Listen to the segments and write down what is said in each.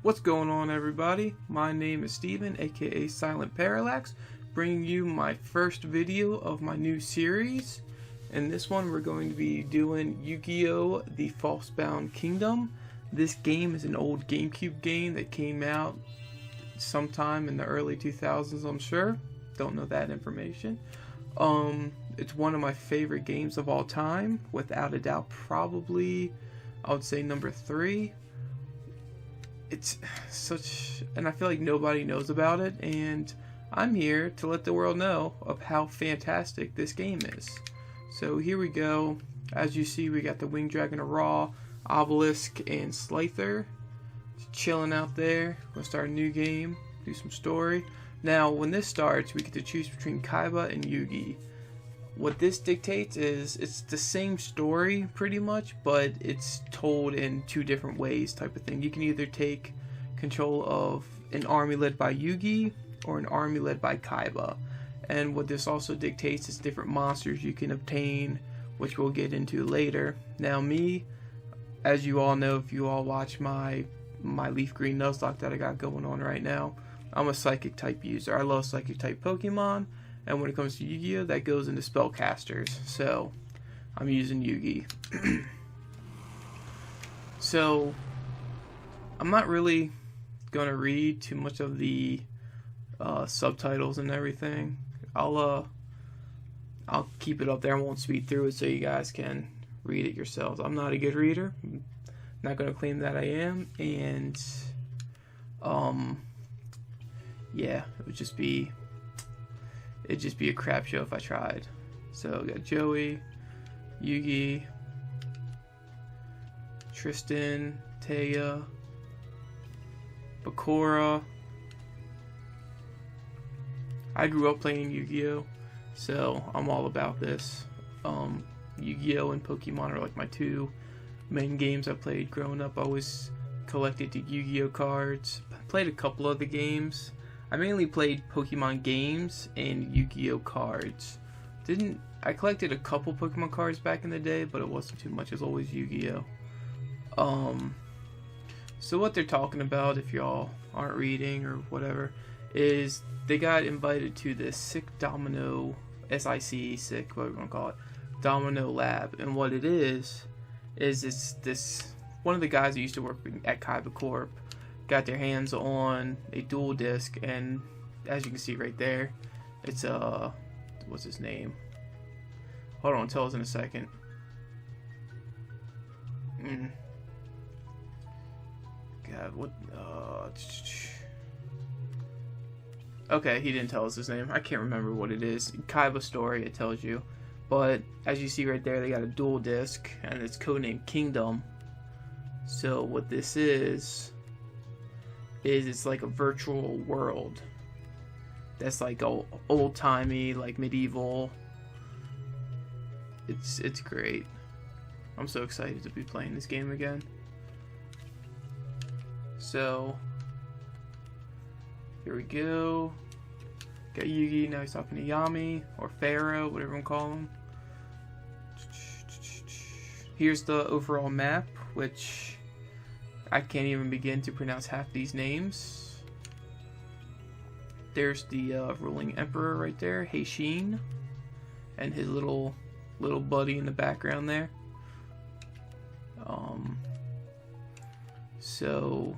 What's going on, everybody? My name is Steven, aka Silent Parallax, bringing you my first video of my new series. In this one, we're going to be doing Yu-Gi-Oh! The False-Bound Kingdom. This game is an old GameCube game that came out sometime in the early 2000s, I'm sure. Don't know that information. It's one of my favorite games of all time, without a doubt. Probably, I would say number 3. It's such, and I feel like nobody knows about it, and I'm here to let the world know of how fantastic this game is. So here we go. As you see, we got the Winged Dragon of Ra, Obelisk, and Slyther chilling out there. We'll start a new game, do some story. Now, when this starts, we get to choose between Kaiba and Yugi. What this dictates is it's the same story pretty much, but it's told in 2 different ways type of thing. You can either take control of an army led by Yugi or an army led by Kaiba. And what this also dictates is different monsters you can obtain, which we'll get into later. Now me, as you all know, if you all watch my Leaf Green Nuzlocke that I got going on right now, I'm a Psychic type user. I love Psychic type Pokemon. And when it comes to Yu-Gi-Oh, that goes into spellcasters. So, I'm using Yugi. So, I'm not really going to read too much of the subtitles and everything. I'll keep it up there. I won't speed through it so you guys can read it yourselves. I'm not a good reader. I'm not going to claim that I am. And, yeah, it'd just be a crap show if I tried. So we got Joey, Yugi, Tristan, Taya, Bakura. I grew up playing Yu-Gi-Oh, so I'm all about this. Yu-Gi-Oh and Pokemon are like my 2 main games I played growing up. I always collected the Yu-Gi-Oh cards. Played a couple of the games. I mainly played Pokemon games and Yu-Gi-Oh cards. I collected a couple Pokemon cards back in the day, but it wasn't too much. It was always Yu-Gi-Oh. So what they're talking about, if y'all aren't reading or whatever, is they got invited to this Sick Domino, SIC, what we're gonna call it, Domino Lab. And what it is it's this, one of the guys who used to work at Kaiba Corp got their hands on a dual disc, and as you can see right there, it's what's his name? Hold on, tell us in a second. God, what? Okay, he didn't tell us his name. I can't remember what it is. Kaiba story, it tells you. But as you see right there, they got a dual disc, and it's codenamed Kingdom. So what this is it's like a virtual world that's like old-timey, like medieval. It's great. I'm so excited to be playing this game again. So here we go. Got Yugi, now he's talking to Yami, or Pharaoh, whatever you call him. Here's the overall map, which I can't even begin to pronounce half these names. There's the ruling emperor right there, Heishin, and his little buddy in the background there. So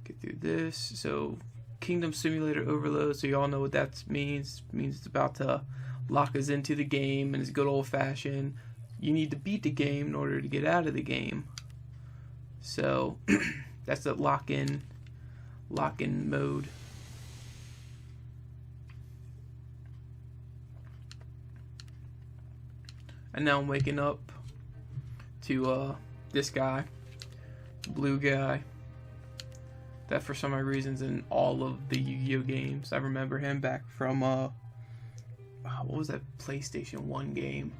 get through this. So Kingdom Simulator Overload. So you all know what that means. It means it's about to lock us into the game, and it's good old fashioned. You need to beat the game in order to get out of the game. So that's the lock-in mode. And now I'm waking up to this guy, blue guy, that for some reasons in all of the Yu-Gi-Oh games. I remember him back from what was that PlayStation 1 game?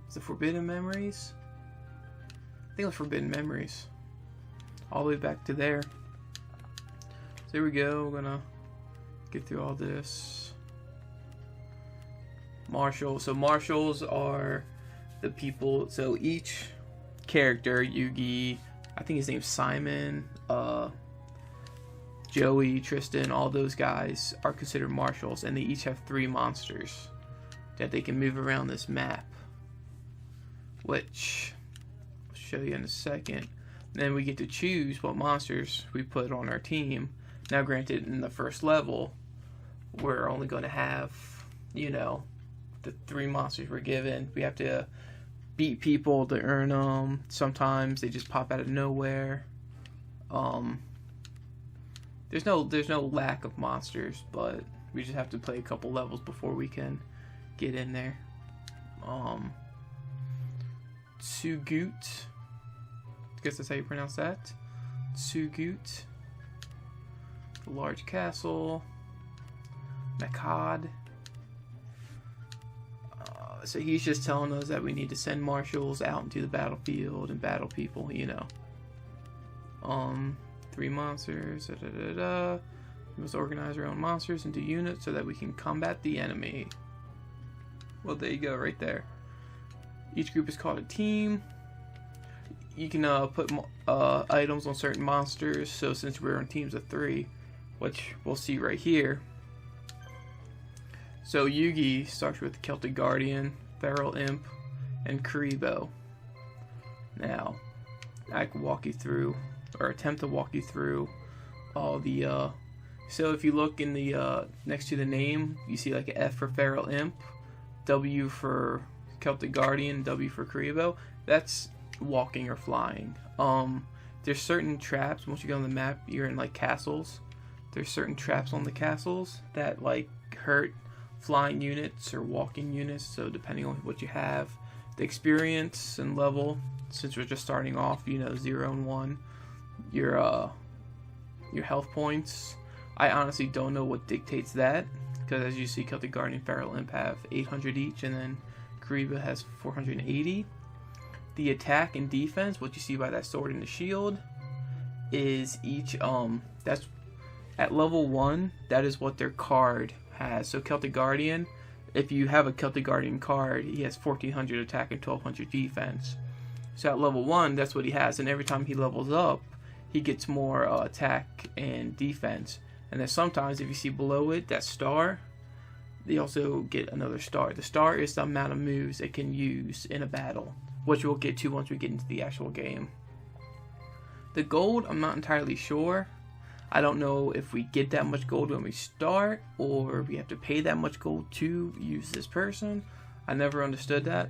Is it Forbidden Memories? I think it was Forbidden Memories. All the way back to there. So here we go. We're gonna get through all this. Marshals. So marshals are the people. So each character, Yugi, I think his name's Simon, Joey, Tristan, all those guys are considered marshals, and they each have 3 monsters that they can move around this map, which I'll show you in a second. Then we get to choose what monsters we put on our team. Now granted, in the first level, we're only going to have, you know, the 3 monsters we're given. We have to beat people to earn them. Sometimes they just pop out of nowhere. There's no lack of monsters, but we just have to play a couple levels before we can get in there. Tsugut, I guess that's how you pronounce that. Tsugut, the large castle. Nakad. So he's just telling us that we need to send marshals out into the battlefield and battle people, you know. 3 monsters, We must organize our own monsters into units so that we can combat the enemy. Well, there you go, right there. Each group is called a team. You can put items on certain monsters, so since we're on teams of 3, which we'll see right here. So Yugi starts with Celtic Guardian, Feral Imp, and Karibo. Now, I can walk you through, or attempt to walk you through, all the, so if you look in the, next to the name, you see like an F for Feral Imp, W for Celtic Guardian, W for Karibo. That's walking or flying. There's certain traps, once you go on the map, you're in like castles. There's certain traps on the castles that like hurt flying units or walking units, so depending on what you have, the experience and level, since we're just starting off, you know, 0 and 1, your health points, I honestly don't know what dictates that, because as you see, Celtic Guardian and Feral Imp have 800 each, and then Kariba has 480. The attack and defense, what you see by that sword and the shield, is each, that's at level 1, that is what their card has. So Celtic Guardian, if you have a Celtic Guardian card, he has 1400 attack and 1200 defense. So at level 1, that's what he has, and every time he levels up, he gets more attack and defense. And then sometimes, if you see below it, that star, they also get another star. The star is the amount of moves it can use in a battle, which we'll get to once we get into the actual game. The gold, I'm not entirely sure. I don't know if we get that much gold when we start, or we have to pay that much gold to use this person. I never understood that.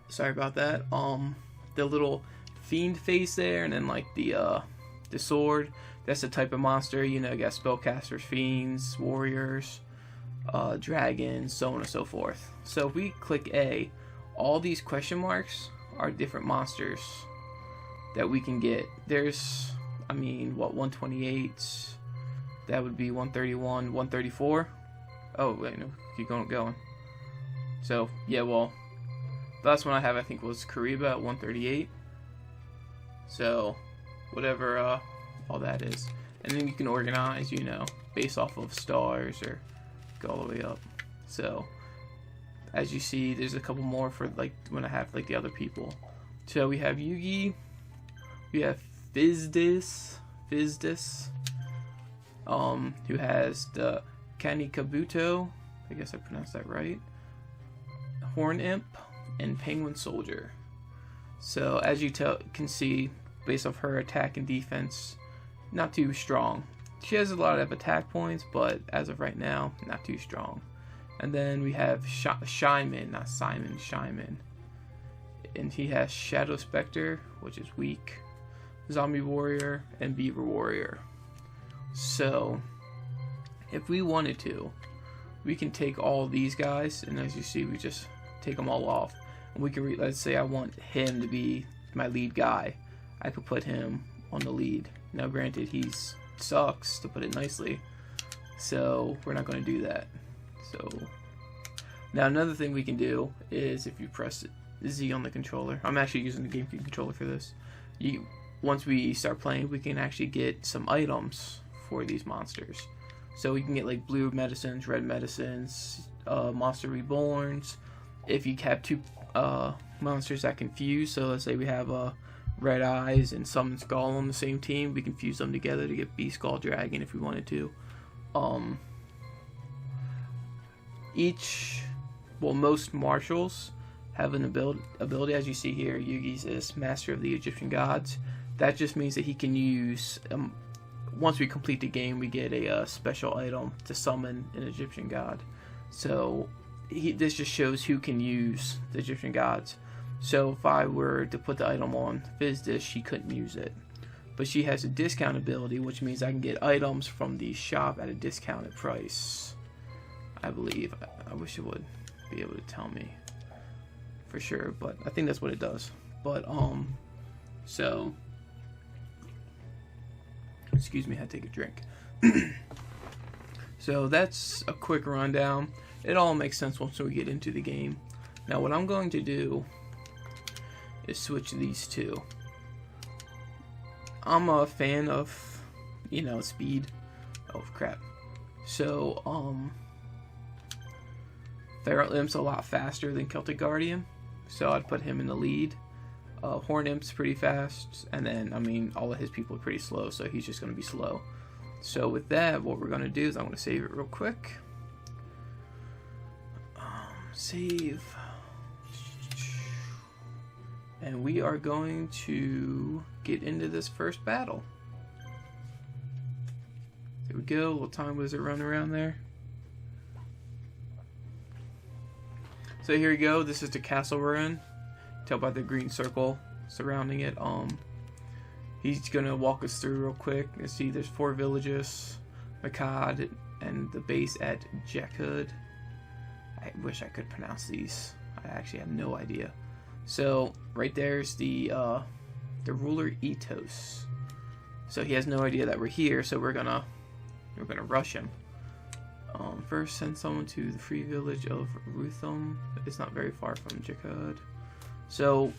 Sorry about that. The little fiend face there, and then like the sword, that's the type of monster. You know, you got spellcasters, fiends, warriors, dragons, so on and so forth. So if we click A, all these question marks are different monsters that we can get. There's, I mean, what, 128, that would be 131, 134. Oh, wait, no, keep going. So, yeah, well, the last one I have, I think, was Kariba at 138. So, whatever all that is. And then you can organize, you know, based off of stars or go all the way up. So, as you see, there's a couple more for, like, when I have, like, the other people. So, we have Yugi, we have Fizdis, who has the Kanikabuto, I guess I pronounced that right, Horn Imp, and Penguin Soldier. So as you can see, based off her attack and defense, not too strong. She has a lot of attack points, but as of right now, not too strong. And then we have Shyman, not Simon, Shyman. And he has Shadow Spectre, which is weak, Zombie Warrior, and Beaver Warrior. So, if we wanted to, we can take all these guys, and as you see, we just take them all off. And we can, let's say I want him to be my lead guy. I could put him on the lead. Now granted, he sucks, to put it nicely, so we're not going to do that. So, now another thing we can do is if you press Z on the controller, I'm actually using the GameCube controller for this, once we start playing, we can actually get some items for these monsters. So we can get like blue medicines, red medicines, monster reborns. If you have two monsters that confuse, so let's say we have Red Eyes and Summon Skull on the same team. We can fuse them together to get Beast Skull Dragon if we wanted to. Most martials have an ability, as you see here. Yugi's is Master of the Egyptian Gods. That just means that he can use, once we complete the game, we get a special item to summon an Egyptian god. So this just shows who can use the Egyptian gods. So if I were to put the item on Fizdish, she couldn't use it. But she has a discount ability, which means I can get items from the shop at a discounted price, I believe. I wish it would be able to tell me for sure, but I think that's what it does. But so excuse me, I had to take a drink. So that's a quick rundown. It all makes sense once we get into the game. Now what I'm going to do is switch these two. I'm a fan of, speed. Oh crap. So Feral Imp's a lot faster than Celtic Guardian, so I'd put him in the lead. Horn Imp's pretty fast, and then, all of his people are pretty slow, so he's just going to be slow. So with that, what we're going to do is I'm going to save it real quick. Save. And we are going to get into this first battle. There we go. What time was it running around there? So here we go. This is the castle we're in. Tell by the green circle surrounding it. He's gonna walk us through real quick. You see, there's 4 villages, Makad, and the base at Jekud. I wish I could pronounce these. I actually have no idea. So right there's the ruler Etos. So he has no idea that we're here. So we're gonna rush him. First, send someone to the free village of Ruthum. It's not very far from Jekud. So,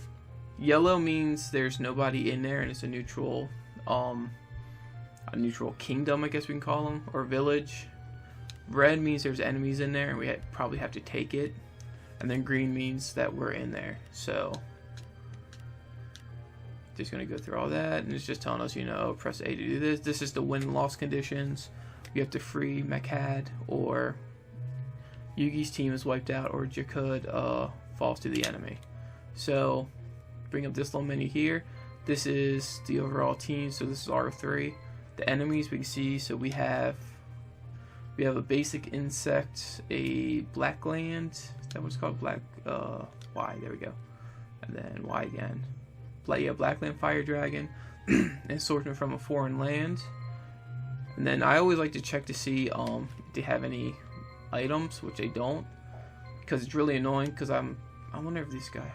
yellow means there's nobody in there, and it's a neutral kingdom, I guess we can call them, or village. Red means there's enemies in there, and we probably have to take it. And then green means that we're in there. So, just gonna go through all that, and it's just telling us, press A to do this. This is the win-loss conditions. You have to free Makad, or Yugi's team is wiped out, or Jekud falls to the enemy. So, bring up this little menu here. This is the overall team, so this is R3. The enemies we can see, so we have a basic insect, a black land, is that what it's called? Black, Y, there we go. And then Y again. Black land fire dragon, and sorting from a foreign land. And then I always like to check to see if they have any items, which they don't, because it's really annoying. Because I wonder if this guy,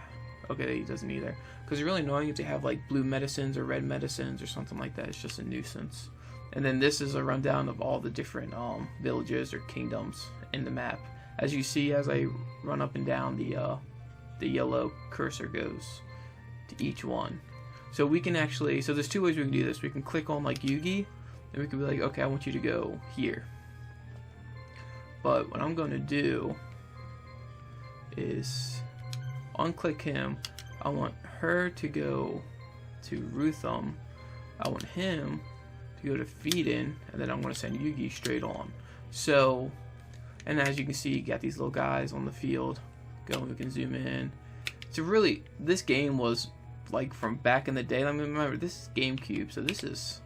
okay, he doesn't either. Because it's really annoying if they have like blue medicines or red medicines or something like that. It's just a nuisance. And then this is a rundown of all the different villages or kingdoms in the map. As you see, as I run up and down, the yellow cursor goes to each one. So we can actually, so there's 2 ways we can do this. We can click on like Yugi, and we can be like, okay, I want you to go here. But what I'm going to do is unclick him. I want her to go to Ruthum. I want him to go to Feedin, and then I'm going to send Yugi straight on. So, and as you can see, you got these little guys on the field. We can zoom in. So really, this game was like from back in the day. I mean, remember, this is GameCube, so this is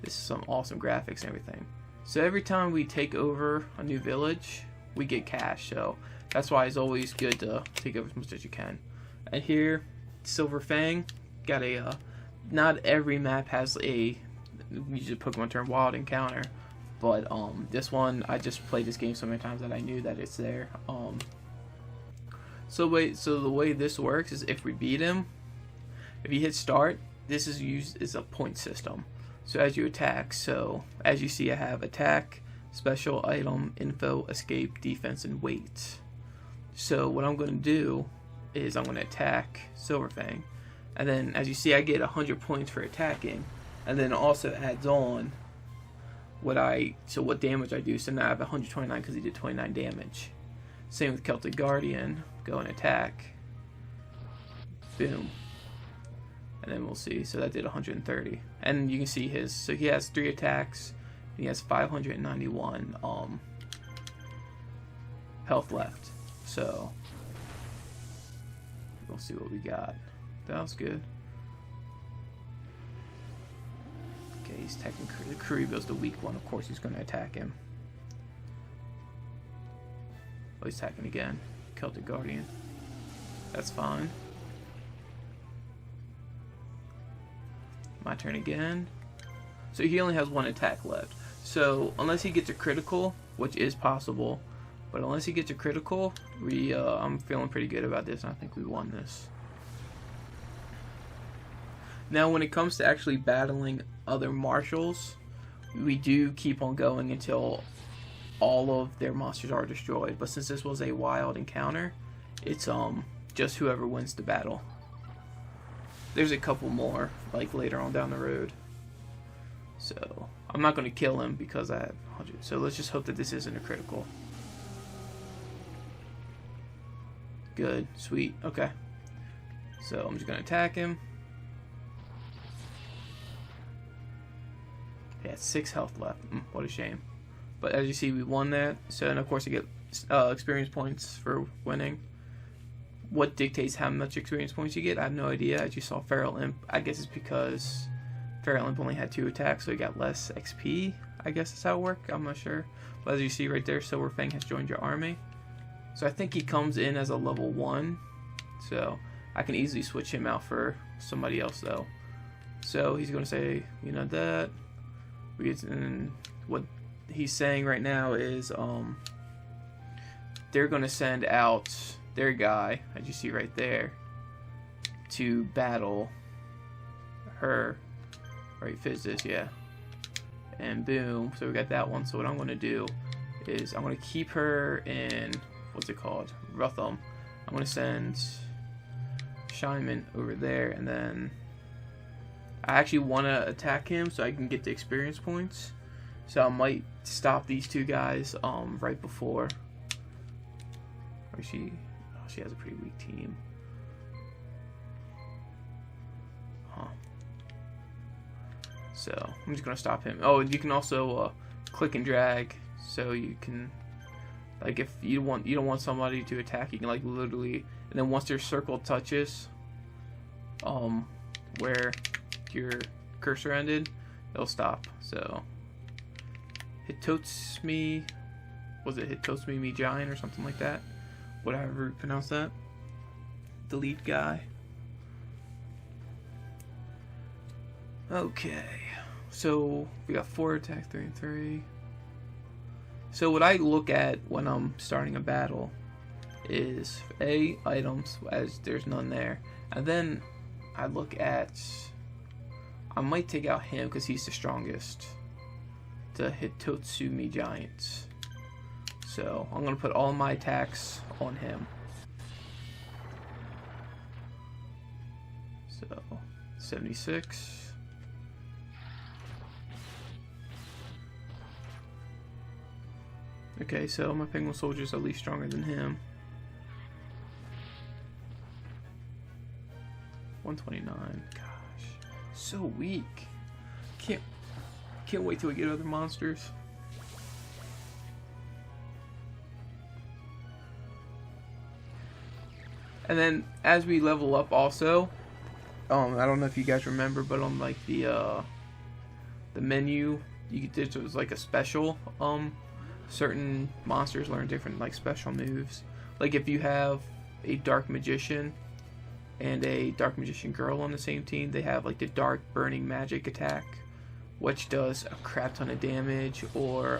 some awesome graphics and everything. So every time we take over a new village, we get cash. So that's why it's always good to take over as much as you can. And here, Silver Fang got a. Not every map has a. Use a Pokemon term, wild encounter, but this one, I just played this game so many times that I knew that it's there. So the way this works is if we beat him, if you hit start, this is used as a point system. So as you attack, so as you see, I have attack, special, item, info, escape, defense, and weight. So what I'm going to do is I'm going to attack Silverfang, and then as you see, I get 100 points for attacking, and then it also adds on what damage I do. So now I have 129 because he did 29 damage. Same with Celtic Guardian. Go and attack. Boom. and then we'll see. So that did 130, and you can see his. So he has 3 attacks. And he has 591 health left. So we'll see what we got. That was good. Okay, he's attacking the Kuribo's the weak one. Of course, he's going to attack him. Oh, he's attacking again. Celtic Guardian. That's fine. My turn again. So he only has 1 attack left. So unless he gets a critical, which is possible, but unless he gets a critical, I'm feeling pretty good about this, and I think we won this. Now, when it comes to actually battling other marshals, we do keep on going until all of their monsters are destroyed. But since this was a wild encounter, it's just whoever wins the battle. There's a couple more like later on down the road. So I'm not going to kill him because I have 100. So let's just hope that this isn't a critical. Good, sweet, okay. So I'm just going to attack him. He has 6 health left. What a shame. But as you see, we won that. So, and of course, you get experience points for winning. What dictates how much experience points you get? I have no idea. As you saw, Feral Imp, I guess it's because Feral Imp only had 2 attacks, so he got less XP. I guess that's how it worked. I'm not sure. But as you see right there, Silver Fang has joined your army. So I think he comes in as a level 1. So I can easily switch him out for somebody else, though. So he's going to say, you know, that. And what he's saying right now is they're going to send out their guy, as you see right there, to battle her. Right, Fizz, yeah. And boom, so we got that one. So what I'm going to do is I'm going to keep her in, what's it called, Rutham. I'm going to send Shineman over there, and then I actually want to attack him so I can get the experience points. So I might stop these 2 guys right before. Or she has a pretty weak team. Huh. So I'm just gonna stop him. Oh, you can also click and drag, so you can, like, if you don't want somebody to attack, you can like literally, and then once their circle touches where your cursor ended, it'll stop. So Hitotsume, was it Hitotsume Giant or something like that? Whatever you pronounce that. The lead guy. Okay, so we got 4 attack, 3 and 3. So what I look at when I'm starting a battle is items, as there's none there, and then I look at, I might take out him because he's the strongest, the Hitotsume Giant. So I'm gonna put all my attacks on him. So 76. Okay, so my Penguin Soldier's at least stronger than him. 129. Gosh, so weak. Can't wait till we get other monsters. And then as we level up, also, I don't know if you guys remember, but on like the menu, there was like a special. Certain monsters learn different like special moves. Like if you have a Dark Magician and a Dark Magician girl on the same team, they have like the Dark Burning Magic attack, which does a crap ton of damage. Or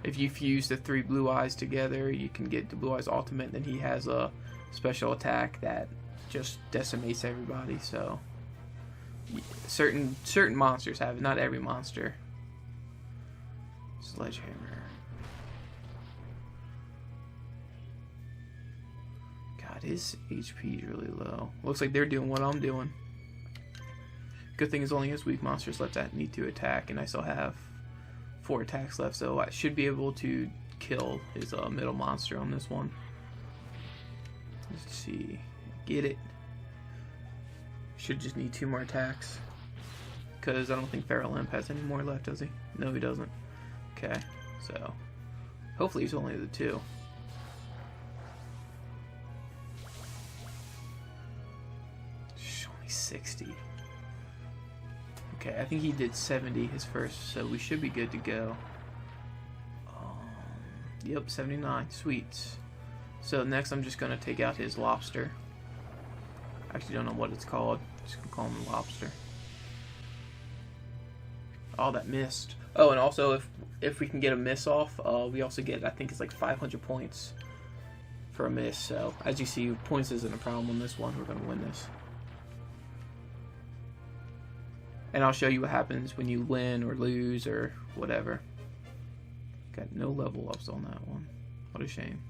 if you fuse the 3 Blue Eyes together, you can get the Blue Eyes ultimate, and then he has a special attack that just decimates everybody. So certain monsters have it, not every monster. Sledgehammer. God, his HP is really low. Looks like they're doing what I'm doing. Good thing is only his weak monsters left that need to attack, and I still have 4 attacks left, so I should be able to kill his middle monster on this one. Let's see. Get it. Should just need 2 more attacks. Because I don't think Feral Imp has any more left, does he? No, he doesn't. Okay, so hopefully he's only the 2. Only 60. Okay, I think he did 70 his first, so we should be good to go. Yep, 79. Sweet. So next I'm just going to take out his lobster. I actually don't know what it's called. Just going to call him lobster. Oh, that missed. Oh, and also if we can get a miss off, we also get, I think it's like 500 points for a miss. So as you see, points isn't a problem on this one. We're going to win this. And I'll show you what happens when you win or lose or whatever. Got no level ups on that one. What a shame.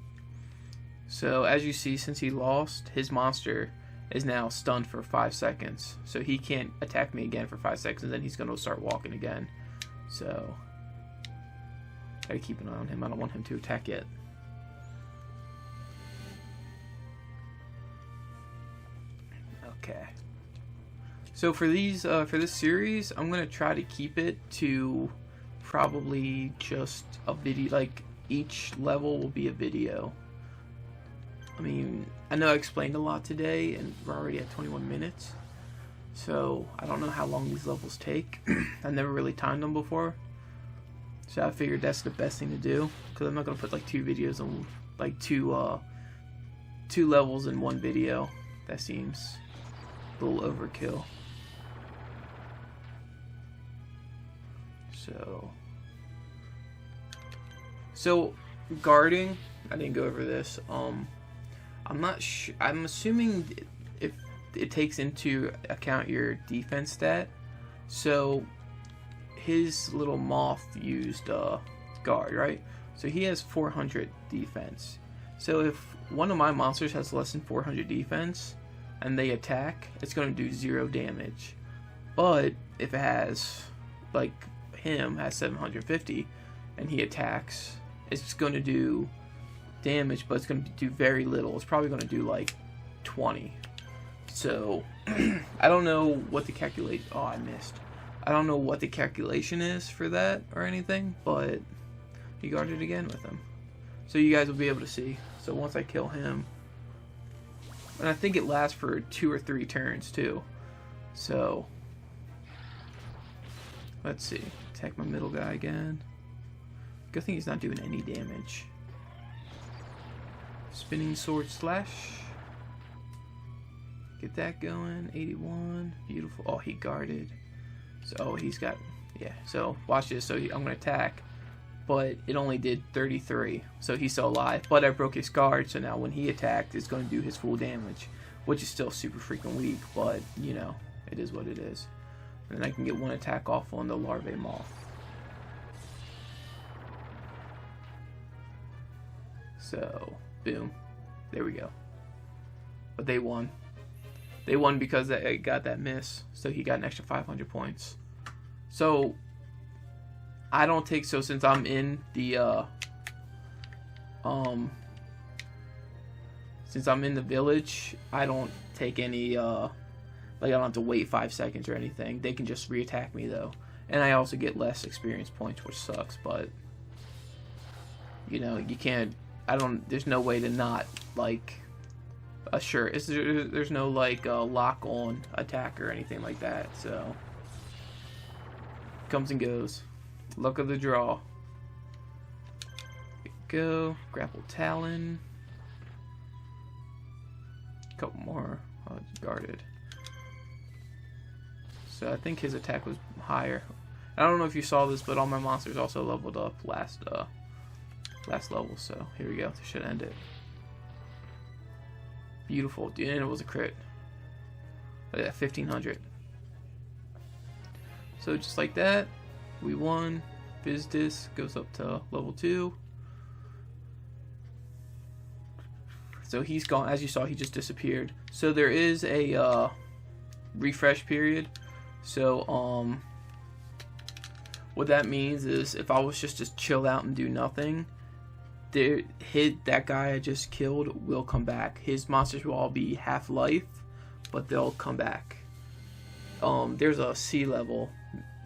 So as you see, since he lost, his monster is now stunned for 5 seconds. So he can't attack me again for 5 seconds, and then he's going to start walking again. So gotta keep an eye on him. I don't want him to attack yet. Okay. So for these, for this series, I'm gonna try to keep it to probably just a video. Like each level will be a video. I mean, I know I explained a lot today, and we're already at 21 minutes. So I don't know how long these levels take. I've never really timed them before, so I figured that's the best thing to do. Because I'm not gonna put like 2 videos on, like two levels in one video. That seems a little overkill. So guarding, I didn't go over this. I'm not sure. I'm assuming if it takes into account your defense stat. So his little moth used guard, right? So he has 400 defense. So if one of my monsters has less than 400 defense and they attack, it's going to do 0 damage. But if it has, like him has 750 and he attacks, it's going to do damage, but it's going to do very little. It's probably going to do like 20. So I don't know what the calculate. Oh, I missed. I don't know what the calculation is for that or anything, but he guarded again with him, so you guys will be able to see. So once I kill him, and I think it lasts for 2 or 3 turns too. So let's see. Attack my middle guy again. Good thing he's not doing any damage. Spinning sword slash. Get that going. 81. Beautiful. Oh, he guarded. So he's got, yeah. So watch this. So I'm going to attack, but it only did 33. So he's still alive. But I broke his guard. So now when he attacked, it's going to do his full damage, which is still super freaking weak. But you know, it is what it is. And then I can get 1 attack off on the larvae moth. So, boom. There we go. But they won. They won because they got that miss. So he got an extra 500 points. So, I don't take... So, since I'm in the... since I'm in the village, I don't take any... like, I don't have to wait 5 seconds or anything. They can just re-attack me, though. And I also get less experience points, which sucks. But, you know, you can't... there's no way to not, like, assure. There's no, like, lock on attack or anything like that, so. Comes and goes. Luck of the draw. There we go. Grapple Talon. Couple more. Oh, it's guarded. So I think his attack was higher. I don't know if you saw this, but all my monsters also leveled up last level, so here we go. This should end it. Beautiful, dude, and it was a crit. Look at that, 1500. So just like that, we won. Vizdis goes up to level 2. So he's gone. As you saw, he just disappeared. So there is a refresh period. So what that means is if I was just to chill out and do nothing, that guy I just killed will come back. His monsters will all be half life, but they'll come back. there's a sea level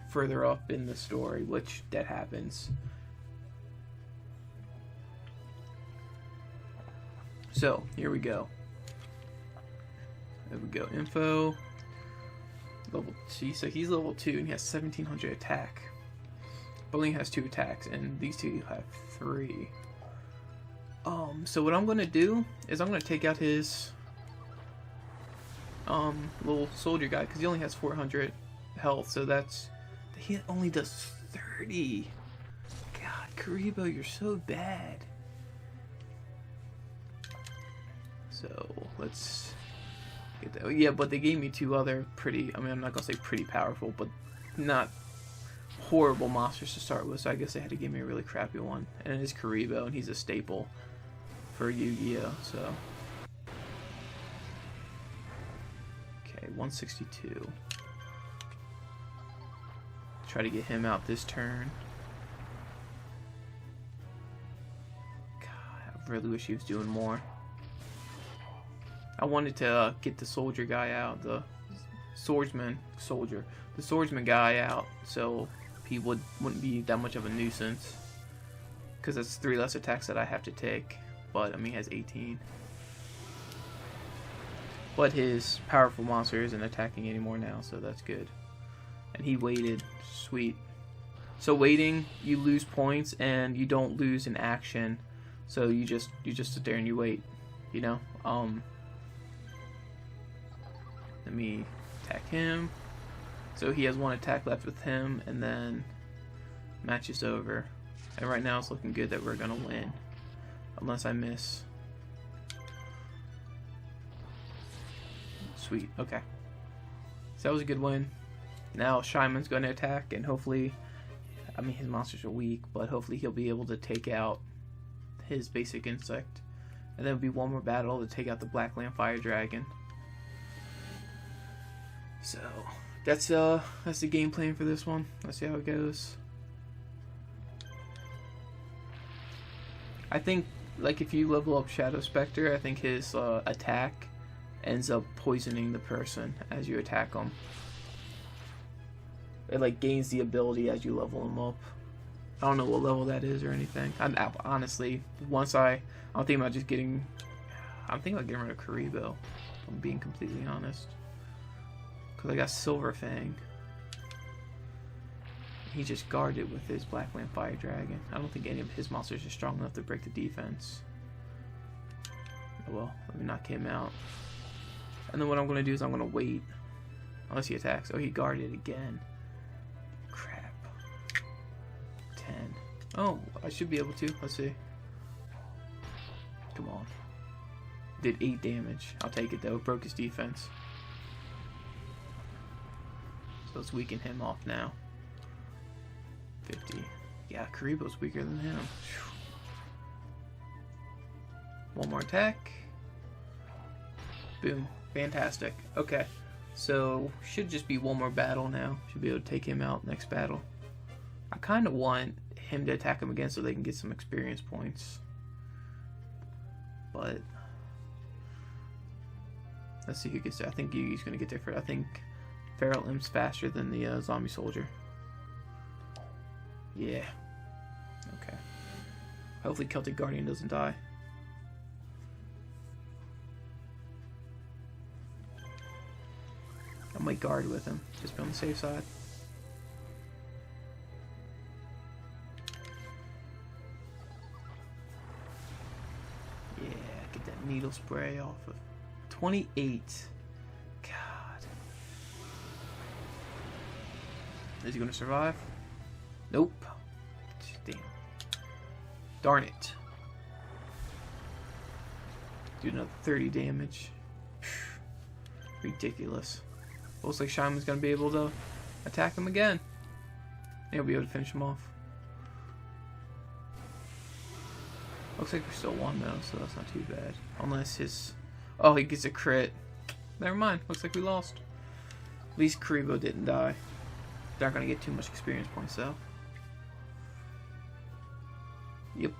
further up in the story, which that happens. So here we go. There we go. Info. Level. See, so he's level 2 and he has 1700 attack. Bowling has 2 attacks, and these two have 3. So what I'm gonna do is I'm gonna take out his little soldier guy, because he only has 400 health, so that's, he only does 30. God, Karibo, you're so bad. So let's get that. Yeah, but they gave me 2 other pretty, I mean, I'm not gonna say pretty powerful, but not horrible monsters to start with, so I guess they had to give me a really crappy one. And it is Karibo, and he's a staple for Yu-Gi-Oh! So okay, 162. Try to get him out this turn. God, I really wish he was doing more. I wanted to get the soldier guy out, the swordsman guy out, so he wouldn't be that much of a nuisance. Because that's 3 less attacks that I have to take. But I mean, he has 18. But his powerful monster isn't attacking anymore now, so that's good. And he waited. Sweet. So waiting, you lose points, and you don't lose an action. So you just sit there and you wait. You know. Let me attack him. So he has 1 attack left with him, and then match is over. And right now it's looking good that we're gonna win, unless I miss. Sweet. Okay. So that was a good win. Now Shyman's going to attack, and hopefully, I mean, his monsters are weak, but hopefully he'll be able to take out his basic insect. And then it'll be one more battle to take out the Blackland Fire Dragon. So that's the game plan for this one. Let's see how it goes. I think, like, if you level up Shadow Spectre, I think his attack ends up poisoning the person as you attack them. It like gains the ability as you level him up. I don't know what level that is or anything. Honestly, I'm thinking about getting rid of Karibo, if I'm being completely honest. Because I got Silver Fang. He just guarded with his Blackland Fire Dragon. I don't think any of his monsters are strong enough to break the defense. Well, let me knock him out. And then what I'm going to do is I'm going to wait. Unless he attacks. Oh, he guarded again. Crap. 10. Oh, I should be able to. Let's see. Come on. Did 8 damage. I'll take it though. Broke his defense. So let's weaken him off now. 50. Yeah, Karibo's weaker than him. One more attack. Boom. Fantastic. Okay. So, should just be one more battle now. Should be able to take him out next battle. I kind of want him to attack him again so they can get some experience points. But let's see who gets there. I think Yugi's going to get there first. I think Feral Imp's faster than the zombie soldier. Yeah. Okay. Hopefully Celtic Guardian doesn't die. I might guard with him, just be on the safe side. Yeah, get that needle spray off of 28. God. Is he gonna survive? Nope. Damn. Darn it. Do another 30 damage. Ridiculous. Looks like Shyman's gonna be able to attack him again. He'll be able to finish him off. Looks like we still won though, so that's not too bad. Unless his... Oh, he gets a crit. Never mind. Looks like we lost. At least Karibo didn't die. They're not gonna get too much experience points though. Yep.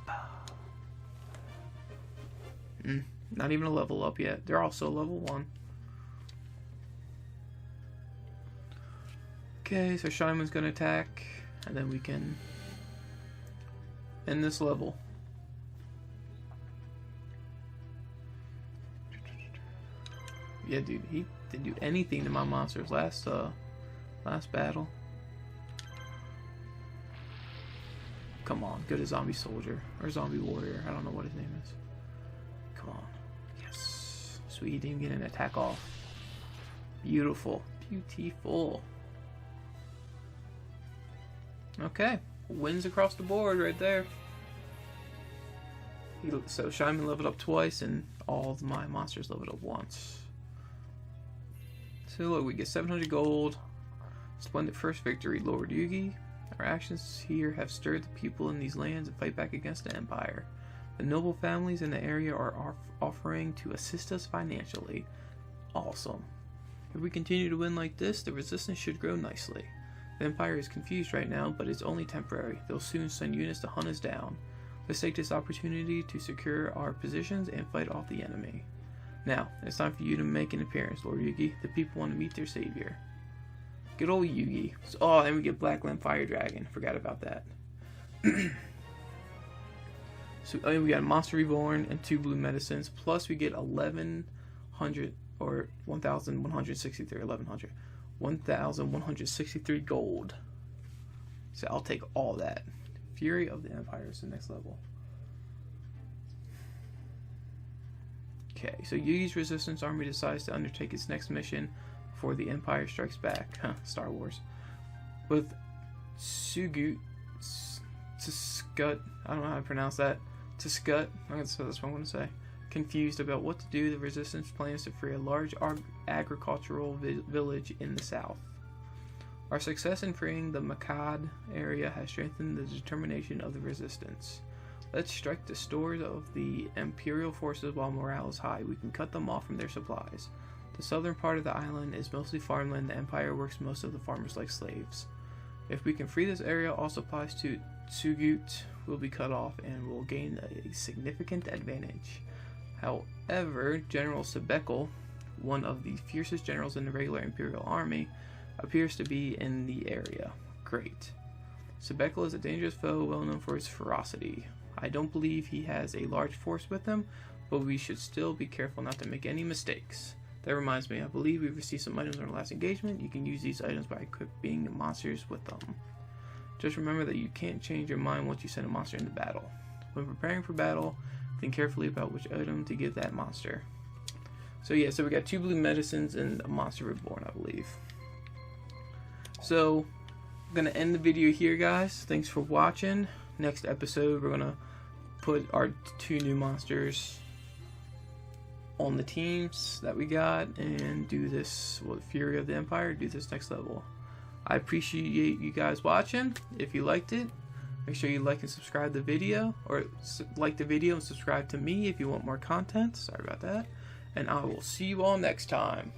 Not even a level up yet. They're also level 1. Okay, so Shineman's gonna attack, and then we can end this level. Yeah, dude, he didn't do anything to my monsters last battle. Come on, go to zombie soldier or zombie warrior. I don't know what his name is. Come on, yes, sweet. He didn't get an attack off. Beautiful, beautiful. Okay, wins across the board right there. So Shineman leveled up twice, and all of my monsters leveled up once. So look, we get 700 gold. Splendid first victory, Lord Yugi. Our actions here have stirred the people in these lands to fight back against the Empire. The noble families in the area are offering to assist us financially. Awesome. If we continue to win like this, the resistance should grow nicely. The Empire is confused right now, but it's only temporary. They'll soon send units to hunt us down. Let's take this opportunity to secure our positions and fight off the enemy. Now, it's time for you to make an appearance, Lord Yugi. The people want to meet their savior. Good old Yugi. Oh, and we get Black Lamp Fire Dragon. Forgot about that. So we got a Monster Reborn and 2 blue medicines. Plus we get 1100 or 1163. 1100. 1163 gold. So I'll take all that. Fury of the Empire is the next level. Okay, so Yugi's Resistance Army decides to undertake its next mission before the Empire strikes back. Star Wars. With Tsugut, I don't know how to pronounce that. Tsugut, that's what I'm going to say. Confused about what to do, the Resistance plans to free a large agricultural village in the south. Our success in freeing the Makad area has strengthened the determination of the Resistance. Let's strike the stores of the Imperial forces while morale is high. We can cut them off from their supplies. The southern part of the island is mostly farmland. The Empire works most of the farmers like slaves. If we can free this area, all supplies to Tsugut will be cut off and will gain a significant advantage. However, General Sebekel, one of the fiercest generals in the regular Imperial army, appears to be in the area. Great. Sebekel is a dangerous foe, well known for his ferocity. I don't believe he has a large force with him, but we should still be careful not to make any mistakes. That reminds me, I believe we received some items in our last engagement. You can use these items by equipping monsters with them. Just remember that you can't change your mind once you send a monster into battle. When preparing for battle, think carefully about which item to give that monster. So yeah, so we got 2 blue medicines and a Monster Reborn, I believe. So, I'm going to end the video here, guys. Thanks for watching. Next episode, we're going to put our 2 new monsters on the teams that we got and do this with Fury of the Empire, do this next level. I appreciate you guys watching. If you liked it, make sure you like and subscribe the video, or like the video and subscribe to me if you want more content. Sorry about that. And I will see you all next time.